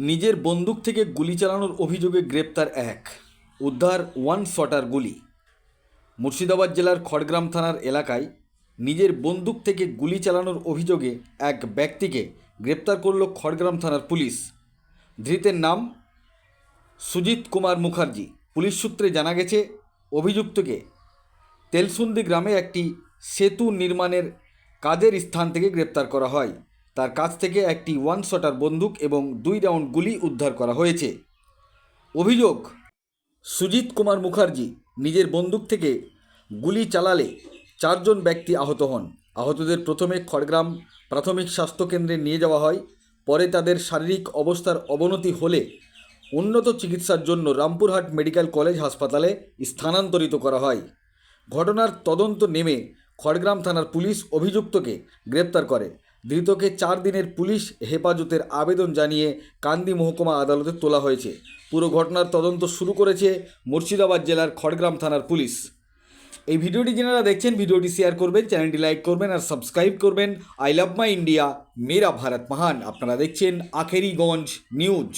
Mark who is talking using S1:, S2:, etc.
S1: নিজের বন্দুক থেকে গুলি চালানোর অভিযোগে গ্রেপ্তার এক, উদ্ধার ওয়ান শটার গুলি। মুর্শিদাবাদ জেলার খড়গ্রাম থানার এলাকায় নিজের বন্দুক থেকে গুলি চালানোর অভিযোগে এক ব্যক্তিকে গ্রেপ্তার করল খড়গ্রাম থানার পুলিশ। ধৃতের নাম সুজিত কুমার মুখার্জি। পুলিশ সূত্রে জানা গেছে, অভিযুক্তকে তেলসুন্দি গ্রামে একটি সেতু নির্মাণের কাজের স্থান থেকে গ্রেপ্তার করা হয়। তার কাছ থেকে একটি ওয়ান শটার বন্দুক এবং 2 রাউন্ড গুলি উদ্ধার করা হয়েছে। অভিযোগ, সুজিত কুমার মুখার্জি নিজের বন্দুক থেকে গুলি চালালে 4 জন ব্যক্তি আহত হন। আহতদের প্রথমে খড়গ্রাম প্রাথমিক স্বাস্থ্যকেন্দ্রে নিয়ে যাওয়া হয়। পরে তাদের শারীরিক অবস্থার অবনতি হলে উন্নত চিকিৎসার জন্য রামপুরহাট মেডিকেল কলেজ হাসপাতালে স্থানান্তরিত করা হয়। ঘটনার তদন্ত নেমে খড়গ্রাম থানার পুলিশ অভিযুক্তকে গ্রেপ্তার করে। ধৃতকে 4 দিনের পুলিশ হেফাজতের আবেদন জানিয়ে কান্দি মহকুমা আদালতে তোলা হয়েছে। পুরো ঘটনার তদন্ত শুরু করেছে মুর্শিদাবাদ জেলার খড়গ্রাম থানার পুলিশ। এই ভিডিওটি যারা দেখছেন, ভিডিওটি শেয়ার করবেন, চ্যানেলটি লাইক করবেন আর সাবস্ক্রাইব করবেন। আই লাভ মাই ইন্ডিয়া, মেরা ভারত মহান। আপনারা দেখছেন আখেরিগঞ্জ নিউজ।